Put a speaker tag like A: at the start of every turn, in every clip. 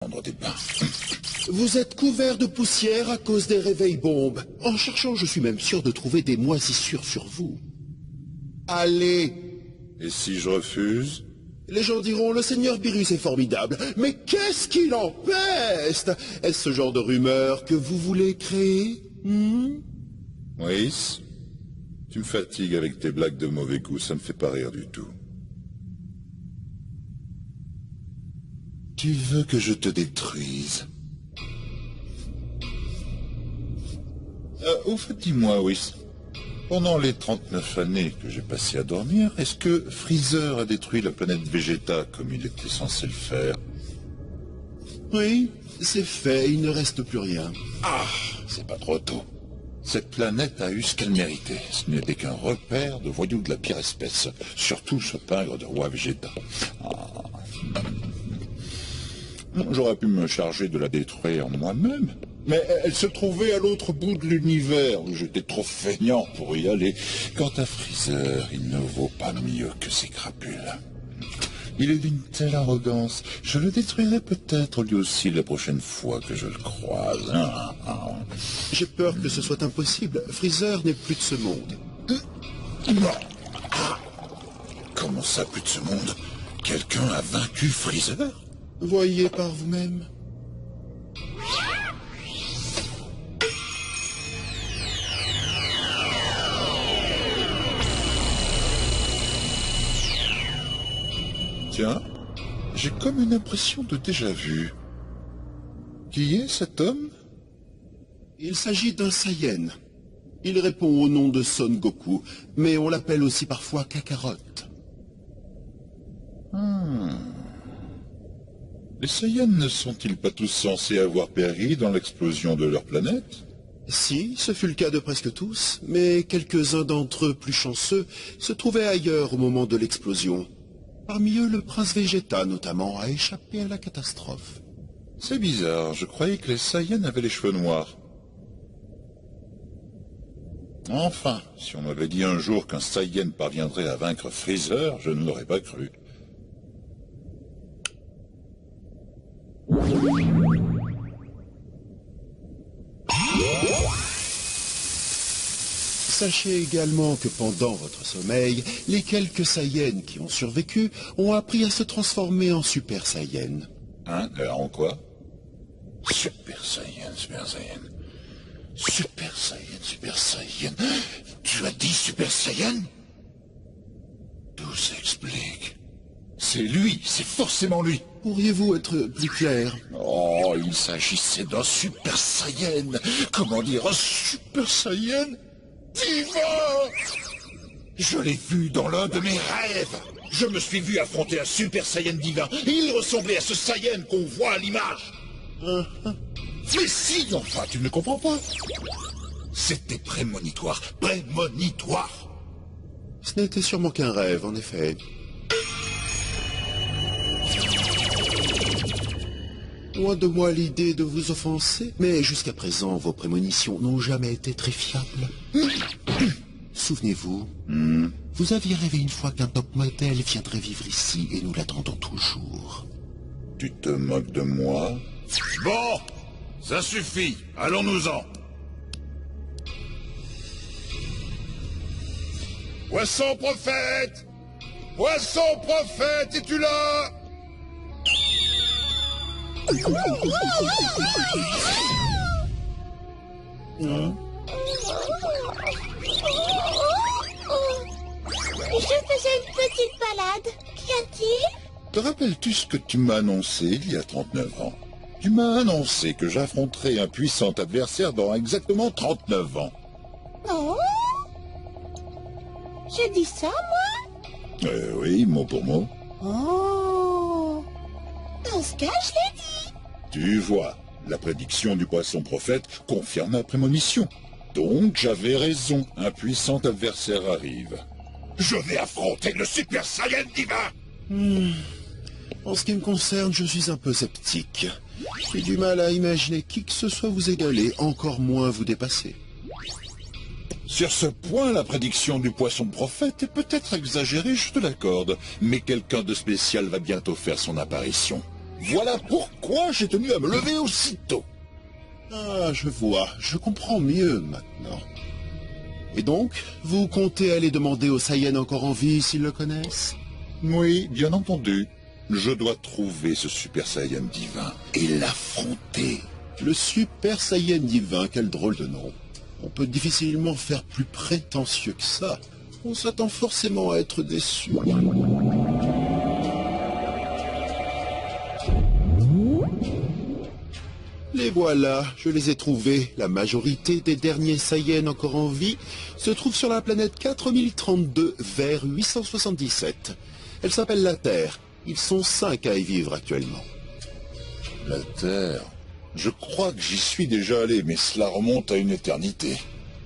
A: Prendre des bains.
B: Vous êtes couvert de poussière à cause des réveils bombes. En cherchant, je suis même sûr de trouver des moisissures sur vous. Allez!
A: Et si je refuse?
B: Les gens diront, le seigneur Birus est formidable. Mais qu'est-ce qu'il en peste? Est-ce ce genre de rumeur que vous voulez créer?
A: Maurice, tu me fatigues avec tes blagues de mauvais goût, ça me fait pas rire du tout. Tu veux que je te détruise? Au fait, dis-moi, Whis, pendant les 39 années que j'ai passées à dormir, est-ce que Freezer a détruit la planète Vegeta comme il était censé le faire?
B: Oui, c'est fait, il ne reste plus rien.
A: Ah, c'est pas trop tôt. Cette planète a eu ce qu'elle méritait. Ce n'était qu'un repère de voyous de la pire espèce. Surtout ce pingre de roi Vegeta. J'aurais pu me charger de la détruire moi-même. Mais elle se trouvait à l'autre bout de l'univers, où j'étais trop feignant pour y aller. Quant à Freezer, il ne vaut pas mieux que ses crapules. Il est d'une telle arrogance, je le détruirai peut-être lui aussi la prochaine fois que je le croise.
B: J'ai peur que ce soit impossible. Freezer n'est plus de ce monde.
A: Comment ça, plus de ce monde? Quelqu'un a vaincu Freezer?
B: Voyez par vous-même.
A: Tiens, j'ai comme une impression de déjà-vu. Qui est cet homme?
B: Il s'agit d'un Saiyan. Il répond au nom de Son Goku, mais on l'appelle aussi parfois Kakarot.
A: Les Saiyans ne sont-ils pas tous censés avoir péri dans l'explosion de leur planète?
B: Si, ce fut le cas de presque tous, mais quelques-uns d'entre eux plus chanceux se trouvaient ailleurs au moment de l'explosion. Parmi eux, le prince Vegeta, notamment, a échappé à la catastrophe.
A: C'est bizarre, je croyais que les Saiyans avaient les cheveux noirs. Enfin, si on m'avait dit un jour qu'un Saiyan parviendrait à vaincre Freezer, je ne l'aurais pas cru.
B: Sachez également que pendant votre sommeil, les quelques Saiyans qui ont survécu ont appris à se transformer en Super Saiyan.
A: Hein? En quoi? Super Saiyan, Super Saiyan. Super Saiyan, Super Saiyan. Tu as dit Super Saiyan? Tout s'explique. C'est lui, c'est forcément lui.
B: Pourriez-vous être plus clair?
A: Oh, il s'agissait d'un Super Saiyan. Comment dire, un Super Saiyan divin! Je l'ai vu dans l'un de mes rêves. Je me suis vu affronter un Super Saiyan divin. Il ressemblait à ce Saiyan qu'on voit à l'image. Mais si, enfin, tu ne comprends pas. C'était prémonitoire, prémonitoire.
B: Ce n'était sûrement qu'un rêve, en effet. Loin de moi l'idée de vous offenser, mais jusqu'à présent, vos prémonitions n'ont jamais été très fiables. Souvenez-vous, vous aviez rêvé une fois qu'un top modèle viendrait vivre ici et nous l'attendons toujours.
A: Tu te moques de moi? Bon, ça suffit, allons-nous-en. Poisson prophète! Poisson prophète, es-tu là?
C: Je faisais une petite balade. Qu'y a-t-il?
A: Te rappelles-tu ce que tu m'as annoncé il y a 39 ans? Tu m'as annoncé que j'affronterais un puissant adversaire dans exactement 39 ans.
C: Oh, j'ai dit ça, moi?
A: Oui, mot pour mot.
C: Oh, dans ce cas, je l'ai dit.
A: Tu vois, la prédiction du poisson prophète confirme ma prémonition. Donc j'avais raison, un puissant adversaire arrive. Je vais affronter le Super Saiyan divin!
B: En ce qui me concerne, je suis un peu sceptique. J'ai du mal à imaginer qui que ce soit vous égaler, encore moins vous dépasser.
A: Sur ce point, la prédiction du poisson prophète est peut-être exagérée, je te l'accorde. Mais quelqu'un de spécial va bientôt faire son apparition. Voilà pourquoi j'ai tenu à me lever aussitôt.
B: Ah, je vois, je comprends mieux maintenant. Et donc, vous comptez aller demander aux Saiyans encore en vie s'ils le connaissent?
A: Oui, bien entendu. Je dois trouver ce Super Saiyan divin et l'affronter.
B: Le Super Saiyan divin, quel drôle de nom. On peut difficilement faire plus prétentieux que ça. On s'attend forcément à être déçu. Les voilà, je les ai trouvés. La majorité des derniers Saiyans encore en vie se trouvent sur la planète 4032 vers 877. Elle s'appelle la Terre. Ils sont 5 à y vivre actuellement.
A: La Terre. Je crois que j'y suis déjà allé, mais cela remonte à une éternité.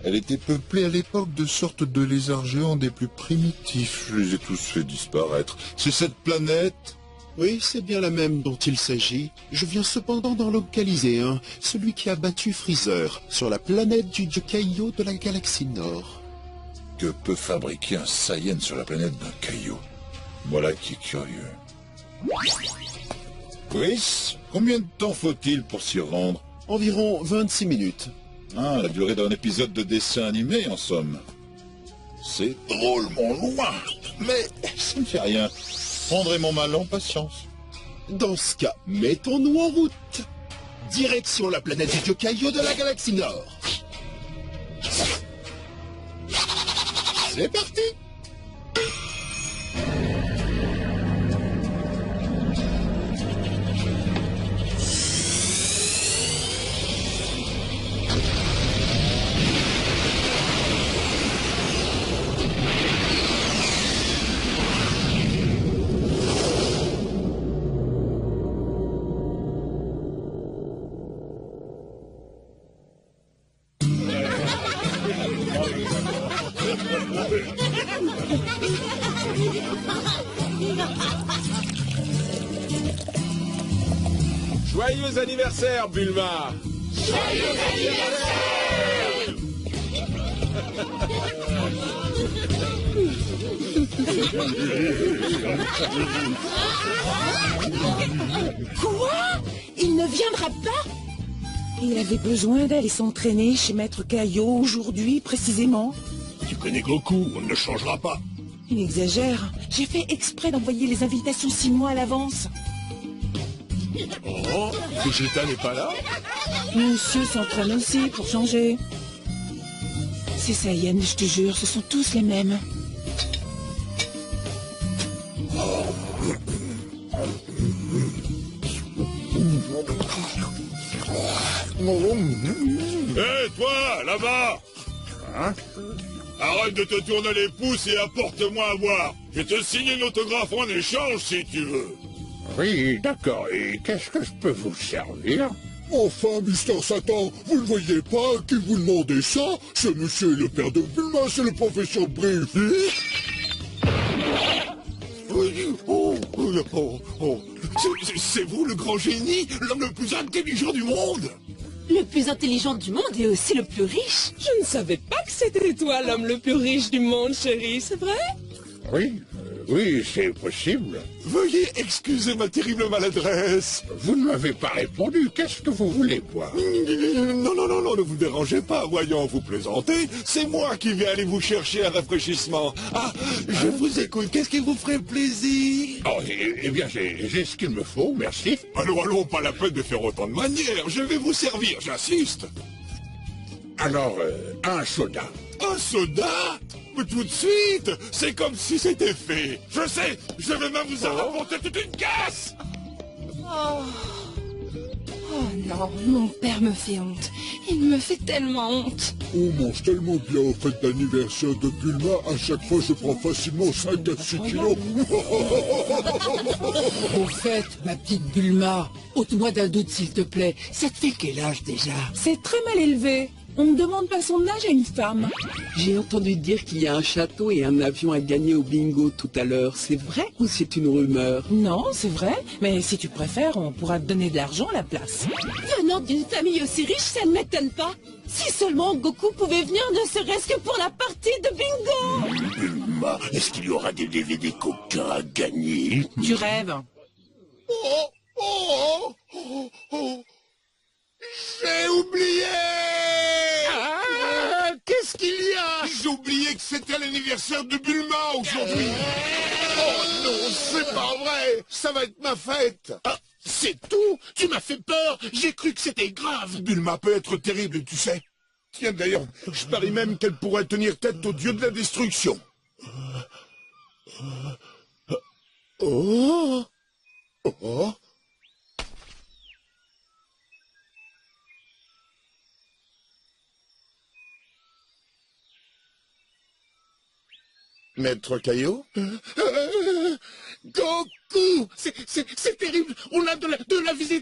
A: Elle était peuplée à l'époque de sortes de lézards géants des plus primitifs. Je les ai tous fait disparaître. C'est cette planète?
B: Oui, c'est bien la même dont il s'agit. Je viens cependant d'en localiser un, celui qui a battu Freezer, sur la planète du dieu Kaio de la galaxie Nord.
A: Que peut fabriquer un Saiyan sur la planète d'un Kaio? Voilà qui est curieux. Chris, combien de temps faut-il pour s'y rendre?
B: Environ 26 minutes.
A: Ah, la durée d'un épisode de dessin animé, en somme. C'est drôlement loin, mais ça ne fait rien. Prendrai mon mal en patience.
B: Dans ce cas, mettons-nous en route. Direction la planète du dieu Kaio de la galaxie Nord. C'est parti!
D: Joyeux anniversaire, Bulma!
C: Joyeux anniversaire!
E: Quoi? Il ne viendra pas? Il avait besoin d'aller s'entraîner chez Maître Kaio aujourd'hui, précisément.
F: Tu connais Goku, on ne le changera pas.
E: Il exagère. J'ai fait exprès d'envoyer les invitations 6 mois à l'avance.
F: Oh, Vegeta n'est pas là?
E: Monsieur s'entraîne aussi pour changer. Ces Saiyans, je te jure, ce sont tous les mêmes.
F: Hé, toi, là-bas! Hein? Arrête de te tourner les pouces et apporte-moi à boire. Je te signe une autographe en échange si tu veux.
G: Oui, d'accord. Et qu'est-ce que je peux vous servir?
A: Enfin, Mister Satan, vous ne voyez pas qui vous demandez ça? Ce monsieur est le père de Bulma, c'est le professeur Briefy.
F: C'est vous le grand génie, l'homme le plus intelligent du monde?
C: Le plus intelligent du monde et aussi le plus riche.
H: Je ne savais pas que c'était toi l'homme le plus riche du monde, chérie, c'est vrai?
G: Oui, oui, c'est possible.
F: Veuillez excuser ma terrible maladresse.
G: Vous ne m'avez pas répondu. Qu'est-ce que vous voulez boire?
F: Non, non, non, non, ne vous dérangez pas, voyons, vous plaisantez. C'est moi qui vais aller vous chercher un rafraîchissement. Ah, je vous écoute, qu'est-ce qui vous ferait plaisir?
G: Oh, eh bien, j'ai ce qu'il me faut, merci.
F: Allons, allons, pas la peine de faire autant de manières. Je vais vous servir, j'insiste.
G: Alors, un soda.
F: Un soda? Mais tout de suite. C'est comme si c'était fait. Je sais, je vais même vous en rapporter toute une caisse.
C: Oh non, mon père me fait honte. Il me fait tellement honte.
A: On mange tellement bien aux fêtes d'anniversaire de Bulma, à chaque fois je prends facilement 5 à 6 kilos.
I: Au fait, ma petite Bulma, ôte-moi d'un doute s'il te plaît. Ça te fait quel âge déjà?
E: C'est très mal élevé. On ne demande pas son âge à une femme.
I: J'ai entendu dire qu'il y a un château et un avion à gagner au bingo tout à l'heure. C'est vrai ou c'est une rumeur?
E: Non, c'est vrai. Mais si tu préfères, on pourra te donner de l'argent à la place.
C: Venant d'une famille aussi riche, ça ne m'étonne pas. Si seulement Goku pouvait venir, ne serait-ce que pour la partie de bingo.
F: Bulma, est-ce qu'il y aura des DVD coquins à gagner?
E: Tu rêves.
A: Oh, Oh, oh, oh. J'ai oublié!
G: Ah, qu'est-ce qu'il y a?
A: J'ai oublié que c'était l'anniversaire de Bulma aujourd'hui. Oh non, c'est pas vrai. Ça va être ma fête.
G: Ah, c'est tout? Tu m'as fait peur. J'ai cru que c'était grave.
A: Bulma peut être terrible, tu sais. Tiens, d'ailleurs, je parie même qu'elle pourrait tenir tête au dieu de la destruction.
G: Oh!
A: Oh. Maître Caillot?
G: Goku! C'est terrible. On a de la visite